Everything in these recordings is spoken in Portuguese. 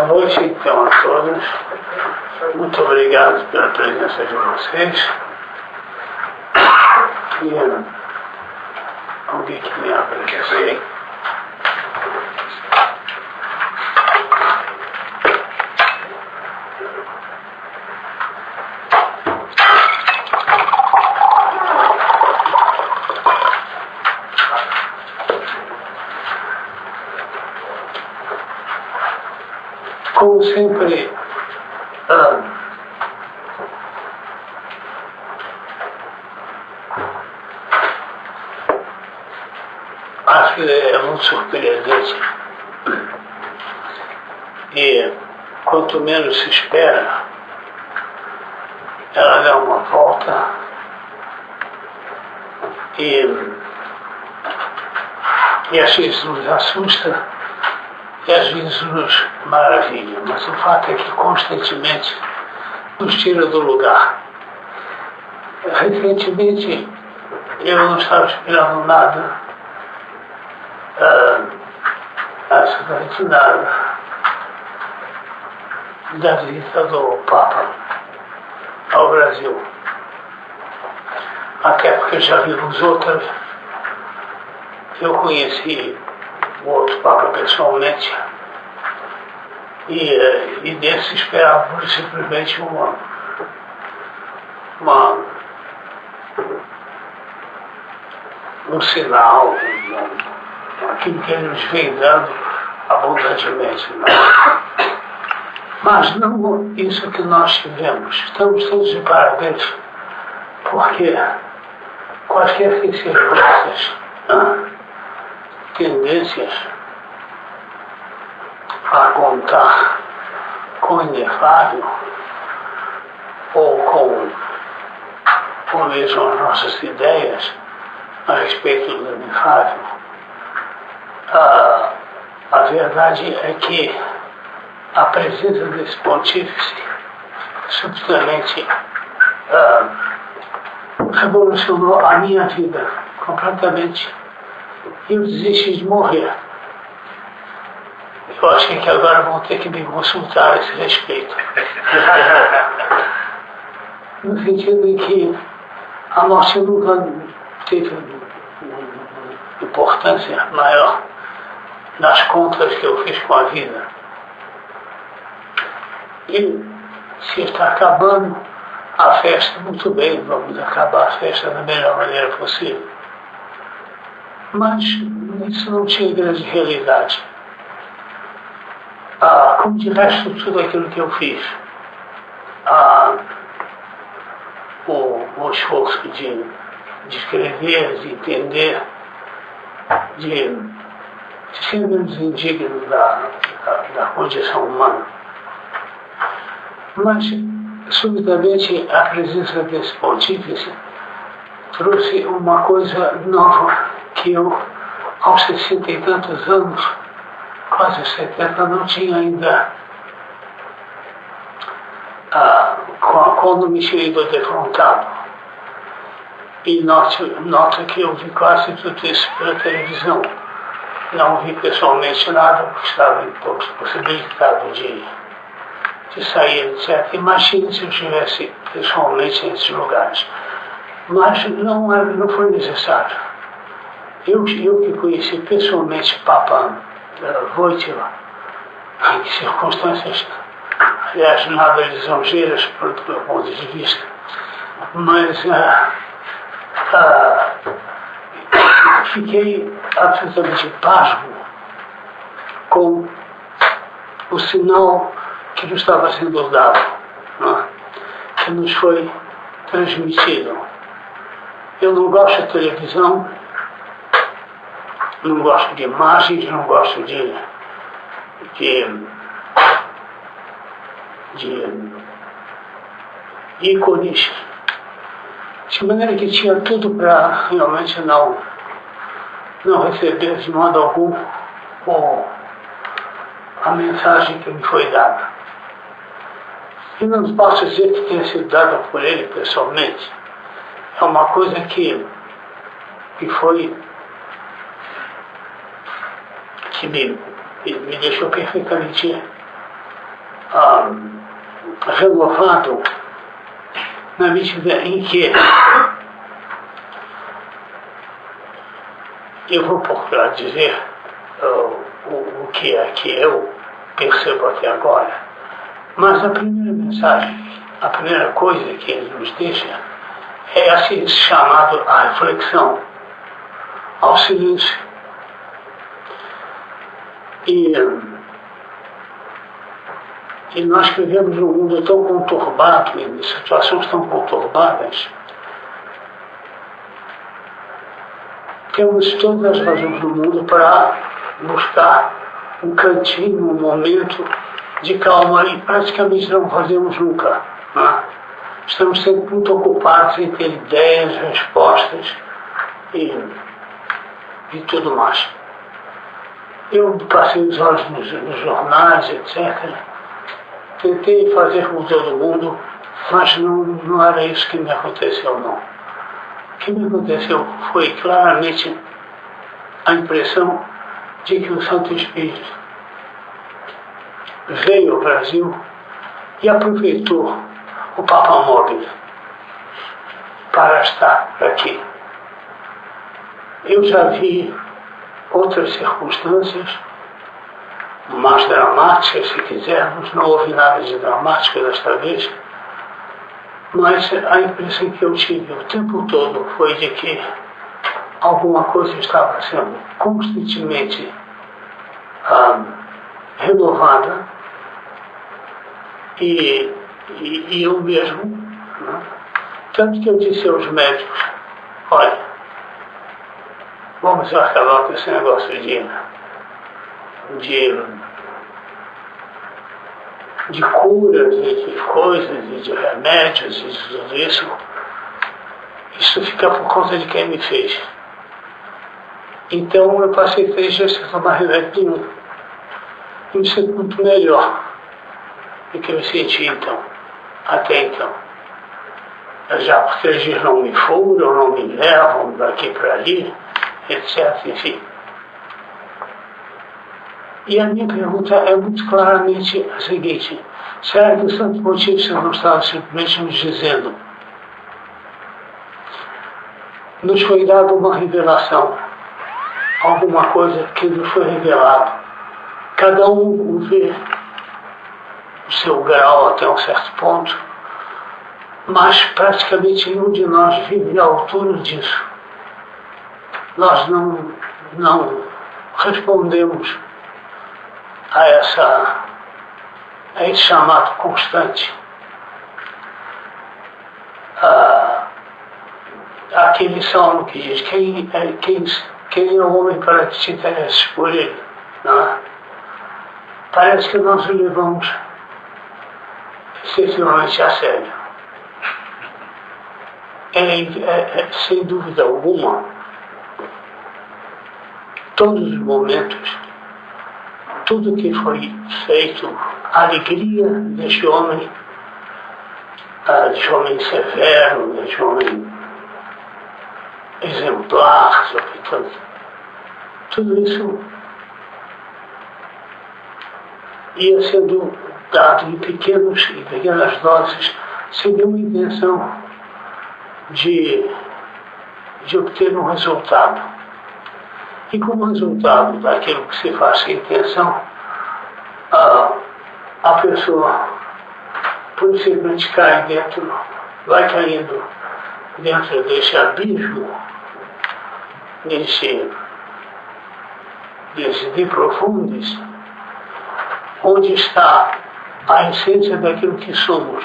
Boa noite, então, a todos. Muito obrigado pela presença de vocês. E alguém que me apresente. Como sempre, acho que é muito surpreendente. E quanto menos se espera, ela dá uma volta e às vezes nos assusta e às vezes nos maravilha, mas o fato é que constantemente nos tira do lugar. Recentemente eu não estava esperando nada, absolutamente nada, da visita do Papa ao Brasil. Até porque já vimos outras. Eu conheci o outro Papa pessoalmente e desse esperava simplesmente um sinal, aquilo que ele nos vem dando abundantemente. Mas não isso que nós tivemos. Estamos todos de parabéns, porque quaisquer que sejam essas tendências a contar com o inefável ou com mesmo as nossas ideias a respeito do inefável, a verdade é que a presença desse pontífice subitamente revolucionou a minha vida completamente. Eu desisti de morrer. Eu achei que agora vão ter que me consultar a esse respeito. No sentido em que a morte nunca teve importância maior nas contas que eu fiz com a vida. E se está acabando a festa, muito bem, vamos acabar a festa da melhor maneira possível. Mas isso não tinha grande realidade. Como de resto tudo aquilo que eu fiz, o esforço de escrever, de entender, de ser menos indigno da condição humana. Mas, subitamente, a presença desse pontífice trouxe uma coisa nova que eu, aos 60 e tantos anos, quase 70, não tinha ainda, quando me tinha ido defrontado. E nota que eu vi quase tudo isso pela televisão. Não vi pessoalmente nada, porque estava impossibilitado de sair, etc. Imagine se eu estivesse pessoalmente nesses lugares. Mas não foi necessário. Eu que conheci pessoalmente Papa Wojtyła, em circunstâncias, aliás, nada lisonjeiras do meu ponto de vista, mas fiquei absolutamente pasmo com o sinal que nos estava sendo dado, que nos foi transmitido. Eu não gosto de televisão, não gosto de imagens, não gosto de ícones, de maneira que tinha tudo para realmente não receber de modo algum a mensagem que me foi dada. E não posso dizer que tenha sido dada por ele pessoalmente. É uma coisa que me deixou perfeitamente renovado na medida em que eu vou procurar dizer o que é que eu percebo até agora. Mas a primeira mensagem, a primeira coisa que ele nos deixa é esse chamado à reflexão, ao silêncio. E nós vivemos num mundo tão conturbado, em situações tão conturbadas, temos todas as razões do mundo para buscar um cantinho, um momento de calma, e praticamente não fazemos nunca. Né? Estamos sempre muito ocupados em ter ideias, respostas e tudo mais. Eu passei os olhos nos jornais, etc. Tentei fazer com todo mundo, mas não era isso que me aconteceu, não. O que me aconteceu foi claramente a impressão de que o Santo Espírito veio ao Brasil e aproveitou o Papa Móvel para estar aqui. Eu já vi outras circunstâncias mais dramáticas, se quisermos. Não houve nada de dramático desta vez, mas a impressão que eu tive o tempo todo foi de que alguma coisa estava sendo constantemente renovada, e eu mesmo, né? Tanto que eu disse aos médicos: olha, vamos acabar com esse negócio de curas e de coisas e de remédios e de tudo isso. Isso fica por conta de quem me fez. Então eu passei 3 dias sem tomar remédio nenhum. E me sinto muito melhor do que eu me senti até então. Já por 3 dias não me furam, não me levam daqui para ali, etc. Enfim. E a minha pergunta é muito claramente a seguinte: será que o Santo Pontífice não estava simplesmente nos dizendo, nos foi dada uma revelação, alguma coisa que nos foi revelado, cada um vê o seu grau até um certo ponto, mas praticamente nenhum de nós vive à altura disso. Nós não respondemos a esse chamado constante, aquele salmo que diz: quem é o homem para que te interesses por ele? Não é? Parece que nós o levamos excessivamente a sério. Sem dúvida alguma, todos os momentos, tudo que foi feito, a alegria deste homem severo, deste homem exemplar, sobretudo, tudo isso ia sendo dado em pequenas doses, sem nenhuma intenção de obter um resultado. E como resultado daquilo que se faz sem intenção, a pessoa, por simplesmente cai vai caindo dentro desse abismo, desse de profundis, onde está a essência daquilo que somos.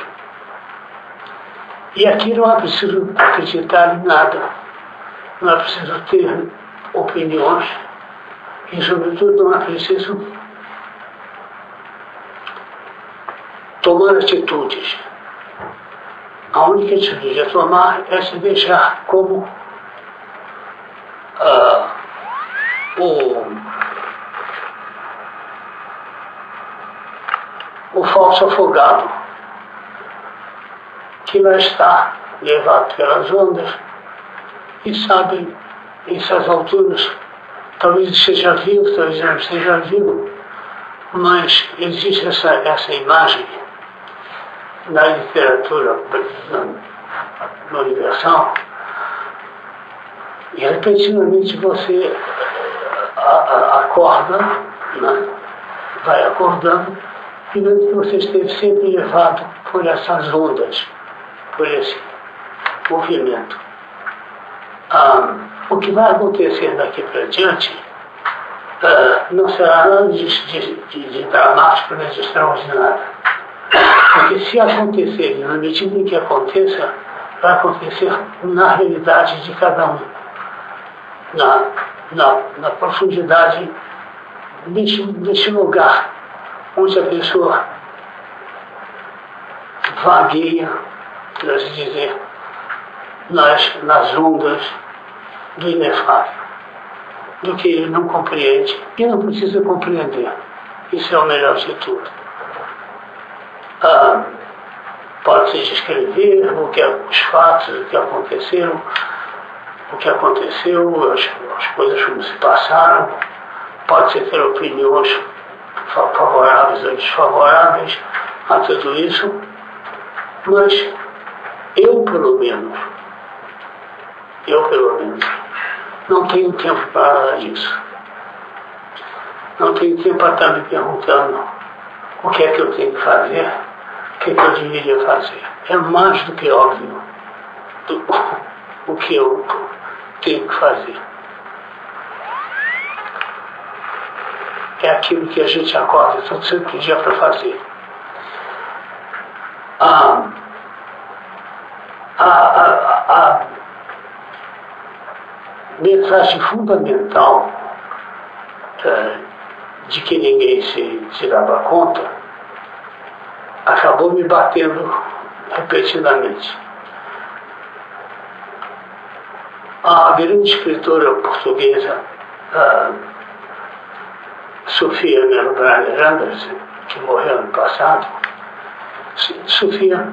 E aqui não é preciso acreditar em nada, não é preciso ter opiniões, e sobretudo não é preciso tomar atitudes. A única atitude a tomar é se deixar como o falso afogado, que lá está, levado pelas ondas, e sabe, em suas alturas, talvez esteja vivo, talvez não esteja vivo, Mas existe essa imagem na literatura universal e repetidamente você acorda, né? Vai acordando e vendo que você esteve sempre levado por essas ondas, por esse movimento. O que vai acontecer daqui para diante não será nada de dramático nem de extraordinário. Porque se acontecer, na medida em que aconteça, vai acontecer na realidade de cada um, na profundidade desse lugar onde a pessoa vagueia, por assim dizer, nas ondas do inefável, do que ele não compreende e não precisa compreender. Isso é o melhor de tudo. Pode-se descrever os fatos, o que aconteceram, as coisas como se passaram, pode-se ter opiniões favoráveis ou desfavoráveis a tudo isso, mas eu pelo menos, não tenho tempo para isso. Não tenho tempo para estar me perguntando o que é que eu tenho que fazer, o que é que eu deveria fazer. É mais do que óbvio o que eu tenho que fazer. É aquilo que a gente acorda todo santo dia para fazer. A mensagem fundamental de que ninguém se dava conta acabou me batendo repetidamente. A grande escritora portuguesa Sofia Melbrainer Anderson, que morreu ano passado, Sofia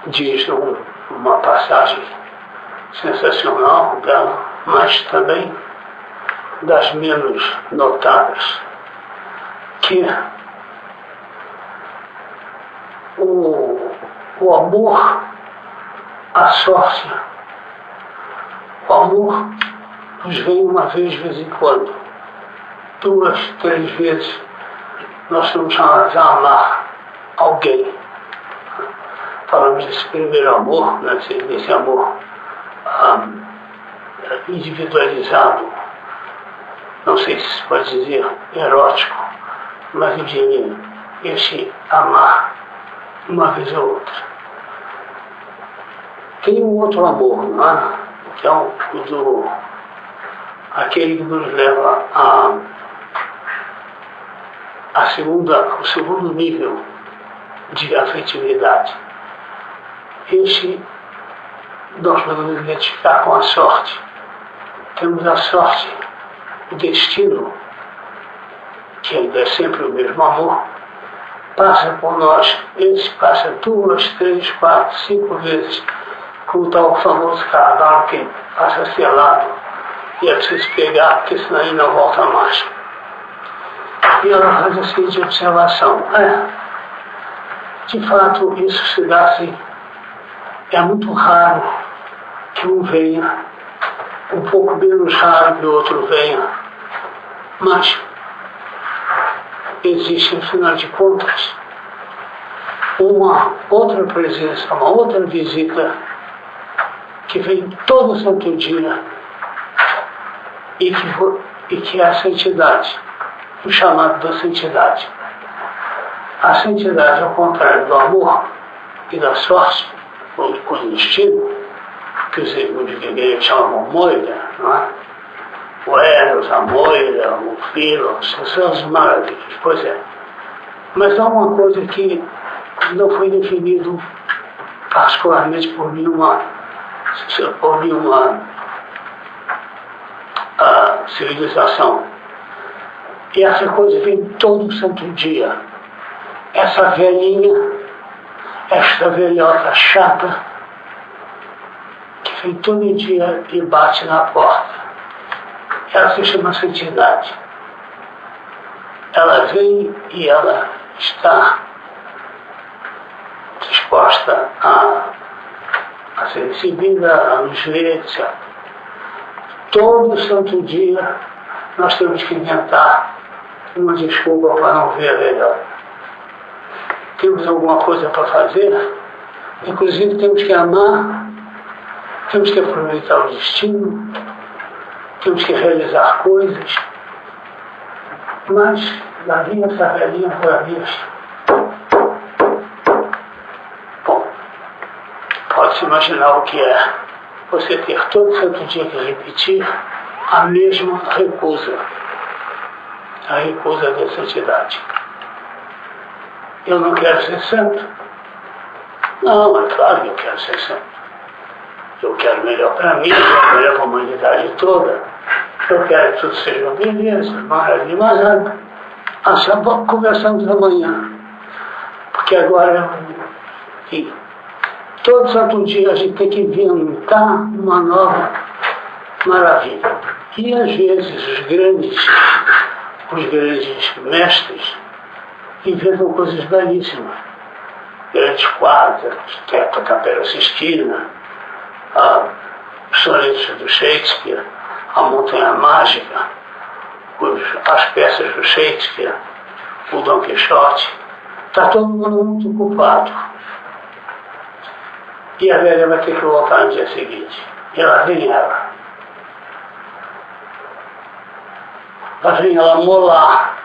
diz numa passagem sensacional dela, mas também das menos notadas, que o amor, a sorte, o amor nos vem uma vez de vez em quando, 2, 3 vezes nós somos chamados a amar alguém. Falamos desse primeiro amor, né, desse amor individualizado, não sei se pode dizer erótico, mas eu diria esse amar uma vez ou outra. Tem um outro amor, não é? Que é aquele que nos leva ao segundo nível de afetividade. Esse nós podemos identificar com a sorte. Temos a sorte, o destino, que ainda é sempre o mesmo amor, passa por nós. Esse passa 2, 3, 4, 5 vezes, como está o famoso cavalo que passa selado e é preciso pegar, porque senão ele não volta mais. E ela faz a seguinte observação: de fato, isso se dá assim. É muito raro que um venha, um pouco menos raro que o outro venha, mas existe, afinal de contas, uma outra presença, uma outra visita que vem todo santo dia e que é a santidade, o chamado da santidade. A santidade, ao contrário do amor e da sorte, ou do destino, que os gregos chamavam moira, não é? O Eros, a moira, o Philos, são as maravilhas, pois é. Mas há uma coisa que não foi definido particularmente por nenhuma civilização. E essa coisa vem todo santo dia. Essa velhinha, esta velhota chata, que vem todo dia e bate na porta. Ela se chama santidade. ela vem e ela está disposta a ser recebida, a nos ver, etc. Todo santo dia nós temos que inventar uma desculpa para não ver ela. Temos alguma coisa para fazer, inclusive temos que amar, temos que aproveitar o destino, temos que realizar coisas, mas lá vinha essa velhinha por ali. Bom, pode-se imaginar o que é você ter todo santo dia que repetir a mesma recusa, a recusa da santidade. Eu não quero ser santo. Não, é claro que eu quero ser santo. Eu quero melhor para mim, eu quero melhor para a humanidade toda. Eu quero que tudo seja uma beleza, maravilha, mas só conversamos amanhã. Porque agora, enfim, todo santo dia a gente tem que inventar uma nova maravilha. E às vezes os grandes mestres inventam coisas belíssimas. Grandes quadros, teto, Capela Sistina, os sonetos do Shakespeare, a Montanha Mágica, as peças do Shakespeare, o Dom Quixote. Está todo mundo muito ocupado. E a velha vai ter que voltar no dia seguinte. E lá vem ela. Lá vem ela molar.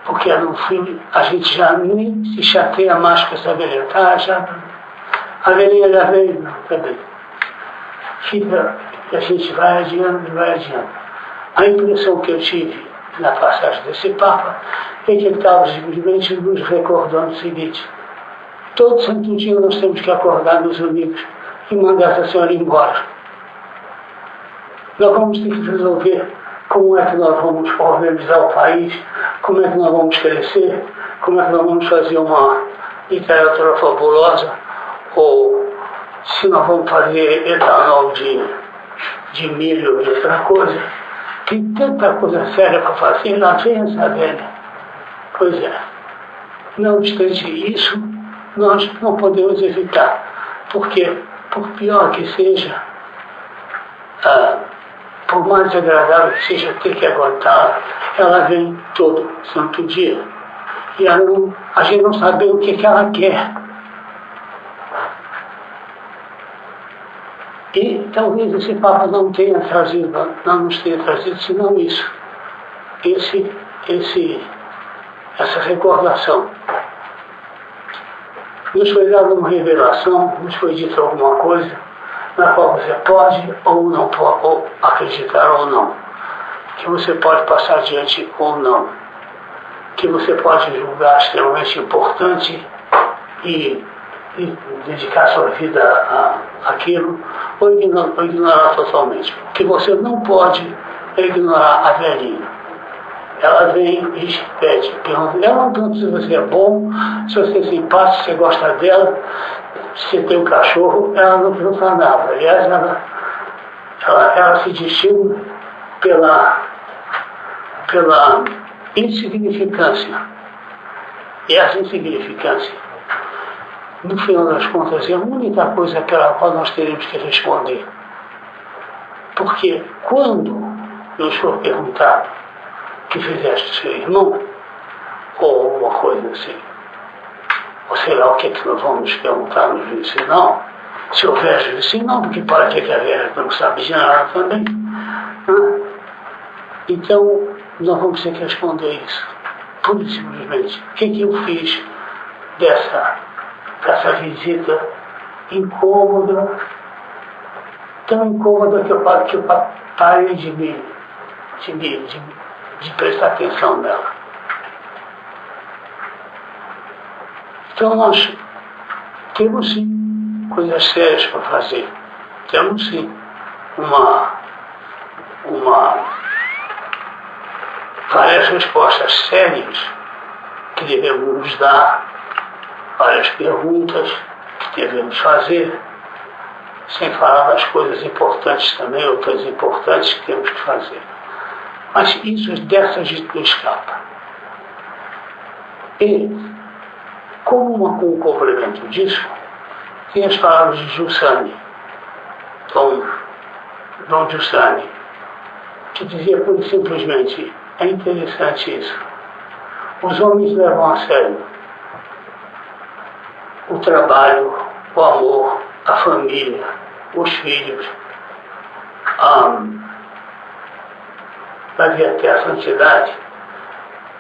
Porque no fim a gente já nem se chateia mais com essa velhinha. A velhinha já veio, não, também. Fica, e a gente vai adiando e vai adiando. A impressão que eu tive na passagem desse Papa é que ele estava simplesmente nos recordando o seguinte: todo santo dia nós temos que acordar, meus amigos, e mandar essa senhora embora. Nós vamos ter que resolver como é que nós vamos organizar o país, como é que nós vamos crescer, como é que nós vamos fazer uma literatura fabulosa, ou se nós vamos fazer etanol de milho e outra coisa. Tem tanta coisa séria para fazer, lá vem essa velha. Pois é. Não obstante isso, nós não podemos evitar, porque, por pior que seja, por mais agradável que seja ter que aguentar, ela vem todo santo dia. E a gente não sabe o que ela quer. E talvez esse Papa não tenha trazido, não nos tenha trazido, senão isso. Essa recordação. Nos foi dada uma revelação, nos foi dito alguma coisa, na qual você pode ou não pode, ou acreditar ou não. Que você pode passar adiante ou não. Que você pode julgar extremamente importante e dedicar sua vida àquilo, ou ignorar totalmente. O que você não pode é ignorar a velhinha. Ela vem e pede, pergunta. Ela não pergunta se você é bom, se você é simpático, se você gosta dela, se você tem um cachorro, ela não pergunta nada. Aliás, ela se distingue pela insignificância. E essa insignificância, no final das contas, é a única coisa pela qual nós teremos que responder. Porque quando eu for perguntado o que fizeste seu irmão, ou alguma coisa assim, ou sei lá o que nós vamos perguntar no juízo final, se houver juízo final, porque para que a velha não sabe de nada também. Né? Então, nós vamos ter que responder isso. Pura e simplesmente, o que eu fiz dessa visita incômoda, tão incômoda que eu parei de prestar atenção nela. Então nós temos sim coisas sérias para fazer. Temos sim várias respostas sérias que devemos nos dar, várias perguntas que devemos fazer, sem falar das coisas importantes também, outras importantes que temos que fazer. Mas isso, dessa a gente não escapa. E, como um complemento disso, tem as palavras de Giussani, Dom Giussani, que dizia simplesmente: é interessante isso. Os homens levam a sério o trabalho, o amor, a família, os filhos, vai vir até a santidade,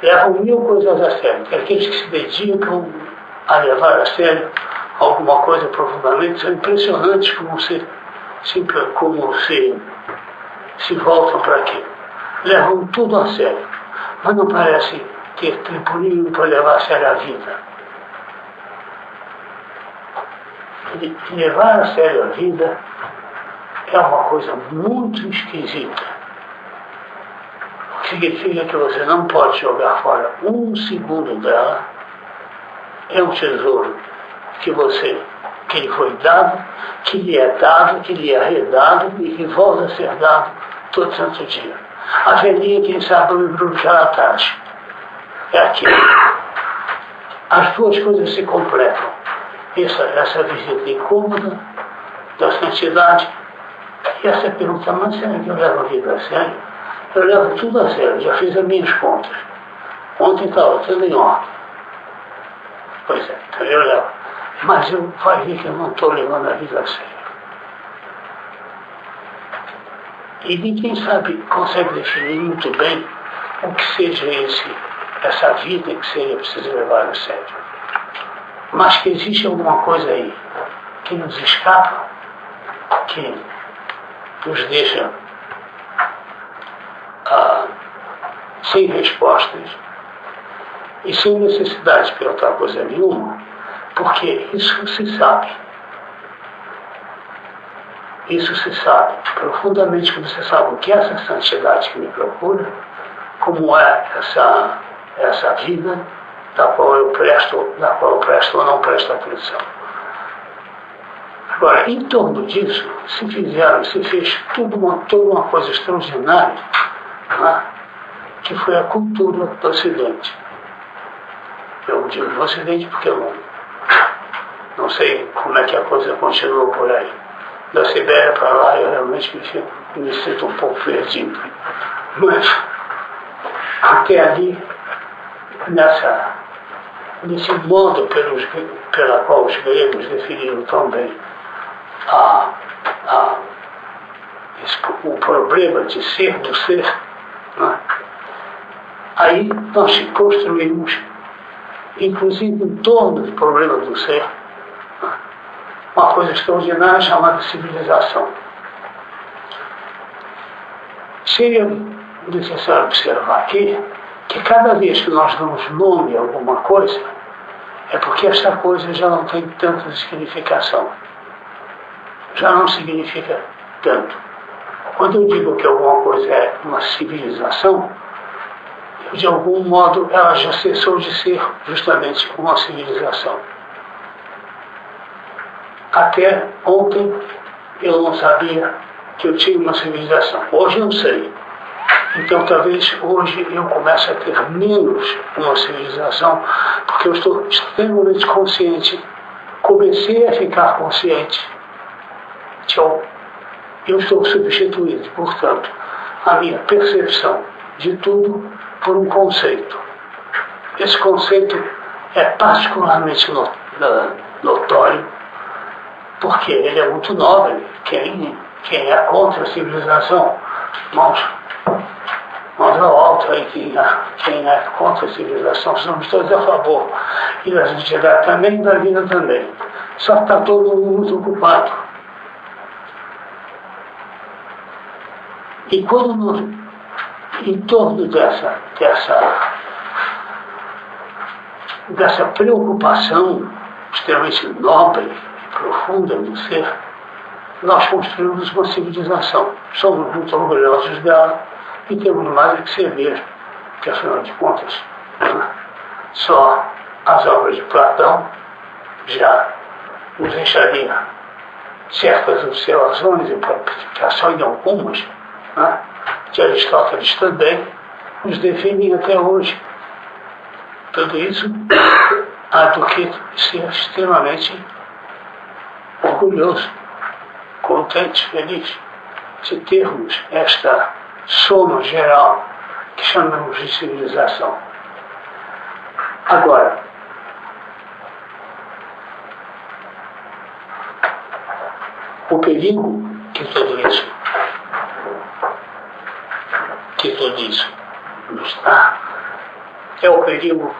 levam 1000 coisas a sério. Tem aqueles que se dedicam a levar a sério alguma coisa profundamente, são impressionantes como se voltam para aquilo. Levam tudo a sério, mas não parece ter tempo nenhum para levar a sério a vida. E levar a sério a vida é uma coisa muito esquisita. Significa que você não pode jogar fora um segundo dela. É um tesouro que lhe foi dado, que lhe é dado, que lhe é arredado e que volta a ser dado todo santo dia. A velhinha, quem sabe, o embrulho já à tarde. É aquilo. As duas coisas se completam. Essa visita incômoda da santidade e essa pergunta: mas será que eu levo a vida a sério? Eu levo tudo a sério, já fiz as minhas contas. Ontem estava tudo em ordem. Pois é, então eu levo. Mas eu vai ver que eu não estou levando a vida a sério. E ninguém consegue definir muito bem o que seja essa vida que seria preciso levar a sério. Mas que existe alguma coisa aí que nos escapa, que nos deixa sem respostas e sem necessidade de perguntar coisa nenhuma, porque isso se sabe. Isso se sabe profundamente, quando você sabe o que é essa santidade que me procura, como é essa vida da qual eu presto ou não presto atenção. Agora, em torno disso, se fez toda uma coisa extraordinária, que foi a cultura do Ocidente. Eu digo do Ocidente porque eu não sei como é que a coisa continuou por aí. Da Sibéria para lá eu realmente me sinto um pouco perdido. Mas até ali, nesse modo pela qual os gregos definiram tão bem o problema de ser, do ser, aí nós construímos, inclusive em torno do problema do ser, uma coisa extraordinária chamada civilização. Seria necessário observar aqui que cada vez que nós damos nome a alguma coisa, é porque esta coisa já não tem tanta significação. Já não significa tanto. Quando eu digo que alguma coisa é uma civilização, de algum modo ela já cessou de ser justamente uma civilização. Até ontem eu não sabia que eu tinha uma civilização. Hoje eu sei. Então talvez hoje eu comece a ter menos uma civilização, porque eu estou extremamente consciente, comecei a ficar consciente. Eu estou substituindo, portanto, a minha percepção de tudo por um conceito. Esse conceito é particularmente notório, porque ele é muito nobre. Quem é contra a civilização, mãos ao alto aí, quem é contra a civilização, somos todos a favor. E da sociedade também, da vida também. Só que está todo mundo muito ocupado. E quando nós, em torno dessa preocupação extremamente nobre e profunda do ser, nós construímos uma civilização. Somos muito orgulhosos dela e temos mais a que ser mesmo, que afinal de contas, só as obras de Platão já nos deixariam certas observações e só em algumas, de Aristóteles também, nos definem até hoje. tudo isso, há do que ser extremamente orgulhoso, contente, feliz, de termos esta soma geral que chamamos de civilização. Agora, o perigo que tudo isso nos dá é o perigo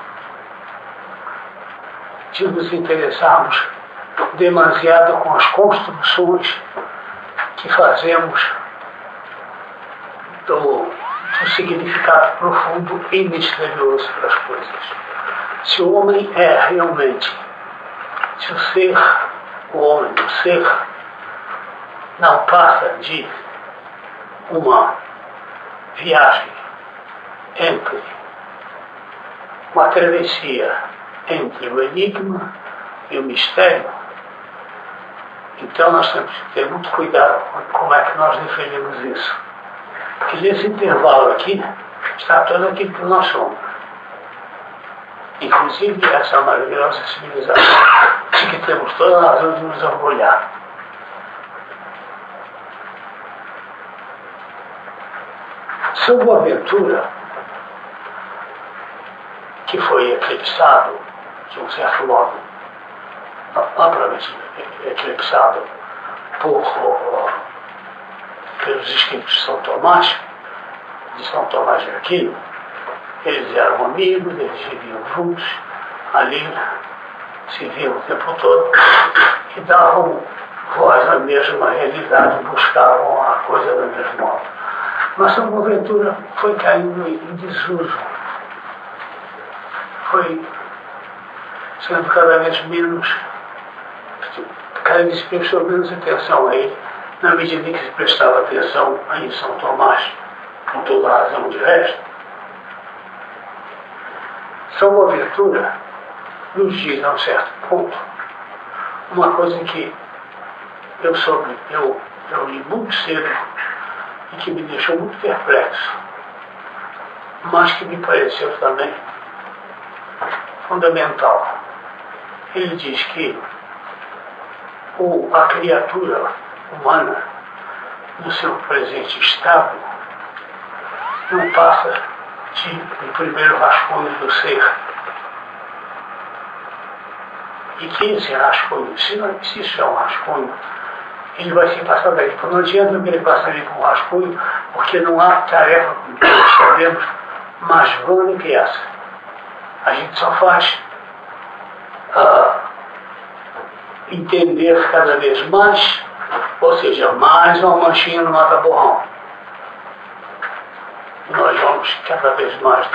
de nos interessarmos demasiado com as construções que fazemos do significado profundo e misterioso das coisas. Se o homem é realmente, se o ser, o homem, o ser, não passa de uma viagem entre uma travessia entre o enigma e o mistério, então nós temos que ter muito cuidado com como é que nós definimos isso. Porque nesse intervalo aqui está tudo aquilo que nós somos. Inclusive essa maravilhosa civilização de que temos toda a razão de nos orgulhar. São Boaventura, que foi eclipsado, de um certo modo, amplamente eclipsado pelos escritos de São Tomás de Aquino. Eles eram amigos, eles viviam juntos, ali se viam o tempo todo e davam voz à mesma realidade, buscavam a coisa do mesmo modo. Mas São Boaventura foi caindo em desuso, foi sendo cada vez prestou menos atenção a ele, na medida em que se prestava atenção em São Tomás, com toda a razão de resto. São Boaventura nos diz, a um certo ponto, uma coisa que eu li muito cedo e que me deixou muito perplexo, mas que me pareceu também fundamental. Ele diz que a criatura humana, no seu presente estado, não passa de um primeiro rascunho do ser. E que esse rascunho, se isso é um rascunho, ele vai se passar daí. Não adianta que ele passe ali com um rascunho, porque não há tarefa, como todos sabemos, mais vã do que essa. A gente só faz entender cada vez mais, ou seja, mais uma manchinha no mata-borrão. Nós vamos cada vez mais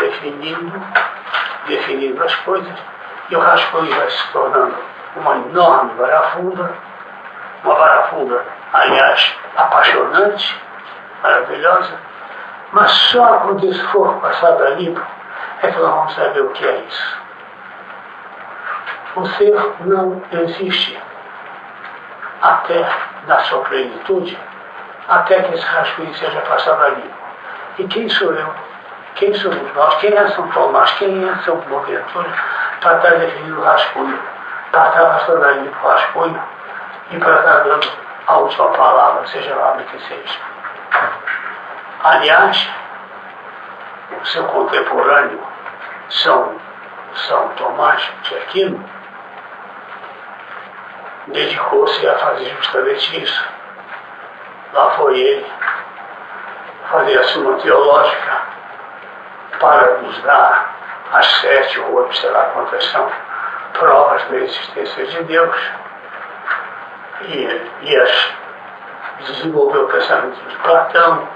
definindo as coisas, e o rascunho vai se tornando uma enorme varafunda, aliás, apaixonante, maravilhosa, mas só quando isso for passado a limpo é que nós vamos saber o que é isso. O ser não existe até na sua plenitude, até que esse rascunho seja passado a limpo. E quem sou eu? Quem somos nós? Quem é São Tomás? Quem é São Boaventura para estar definindo o rascunho, para estar passando a limpo o rascunho e para estar dando a última palavra, seja lá do que seja. Aliás, o seu contemporâneo, São Tomás de Aquino, dedicou-se a fazer justamente isso. Lá foi ele fazer a Suma Teológica para nos dar as 7 ou 8, sei lá quantas são, provas da existência de Deus, e desenvolveu o pensamento de Platão,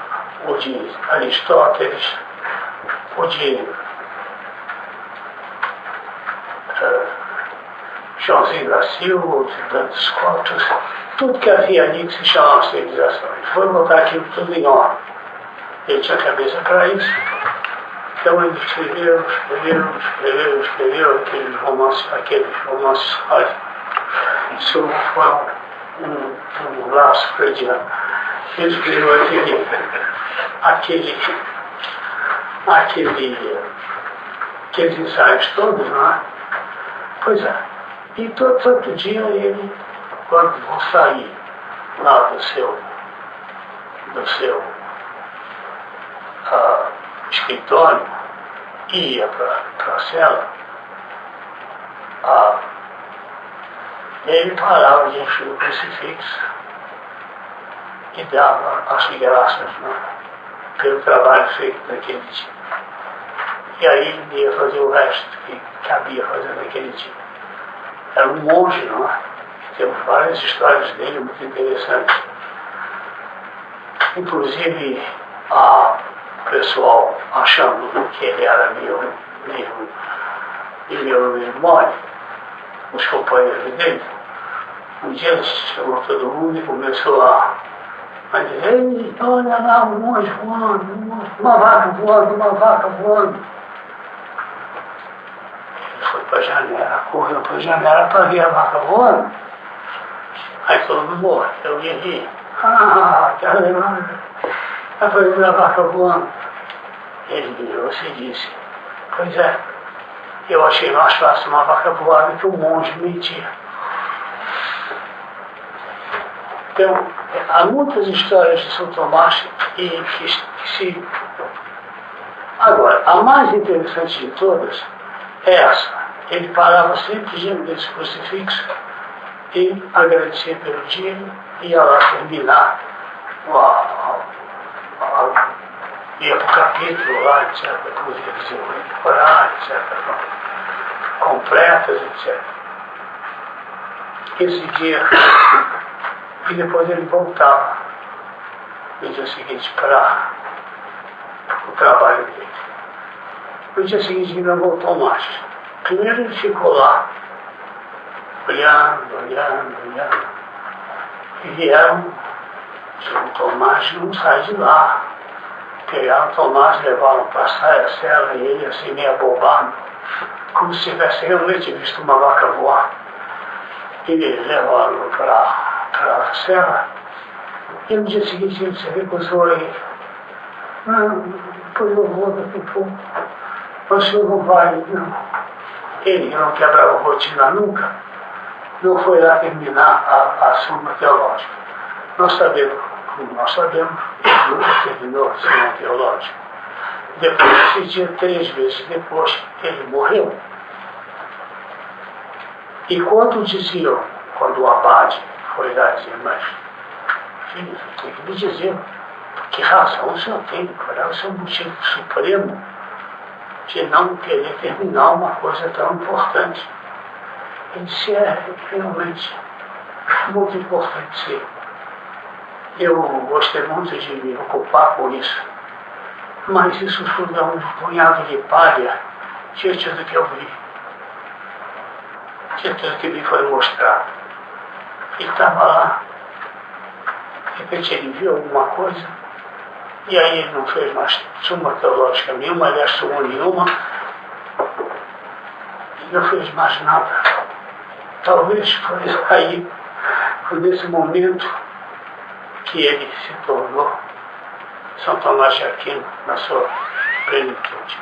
ou de Aristóteles, ou de Joãozinho da Silva, ou de tantos contos, tudo que havia ali que se chamava civilização. Ele foi botar aquilo tudo em ordem. Ele tinha cabeça para isso. Então ele escreveu aqueles romances. Olha, isso foi um laço freudiano. Ele escreveu aqueles ensaios todos, não é? Pois é. E todo dia ele, quando vou sair lá do seu escritório, ia para a cela, ele parava diante do crucifixo e dava as graças, né, pelo trabalho feito naquele dia. E aí ele ia fazer o resto que cabia fazer naquele dia. Era um monge, não é? Temos várias histórias dele muito interessantes. Inclusive, o pessoal achando que ele era meio mole, os companheiros dele. Um dia ele chamou todo mundo e começou a dizer: olha lá o monge voando, uma vaca voando. Ele foi para a janela, correu para a janela para ver a vaca voando. Aí todo mundo morre, eu ia rir. Tá lembrando? Aí foi ver a vaca voando. Ele virou-se e disse: pois é, eu achei mais fácil uma vaca voada que um monge mentir. Então, há muitas histórias de São Tomás que se... Agora, a mais interessante de todas é essa. Ele parava sempre diante desse crucifixo e agradecia pelo dia e ia lá terminar, ia para o capítulo lá, etc. Depois ia dizer o orar, etc. Completas, etc. Esse dia... E depois ele voltava no dia seguinte para o trabalho dele. No dia seguinte ele não voltou mais. Primeiro ele ficou lá, olhando. E vieram, o Tomás não sai de lá. Pegaram o Tomás, levaram para a cela e ele assim meio abobado, como se tivesse realmente visto uma vaca voar. E eles levaram para a cela, e no dia seguinte ele se recusou aí. Depois eu vou daqui a pouco. O senhor não vai, não. Ele não quebrava rotina nunca, não foi lá terminar a Suma Teológica. Nós sabemos, ele nunca terminou a Suma Teológica. Depois desse dia, 3 vezes depois, ele morreu. E quando diziam, quando o abade foi lá dizer: mas, filho, tem que me dizer que razão o senhor tem, qual é o seu motivo supremo de não querer terminar uma coisa tão importante. Ele disse: é realmente muito importante, sim. Eu gostei muito de me ocupar com isso, mas isso foi um punhado de palha diante do que eu vi, diante do que me foi mostrado. Ele estava lá, de repente ele viu alguma coisa, e aí ele não fez mais Suma Teológica nenhuma, aliás, Suma nenhuma, e não fez mais nada. Talvez foi aí, foi nesse momento que ele se tornou São Tomás de Aquino na sua plenitude.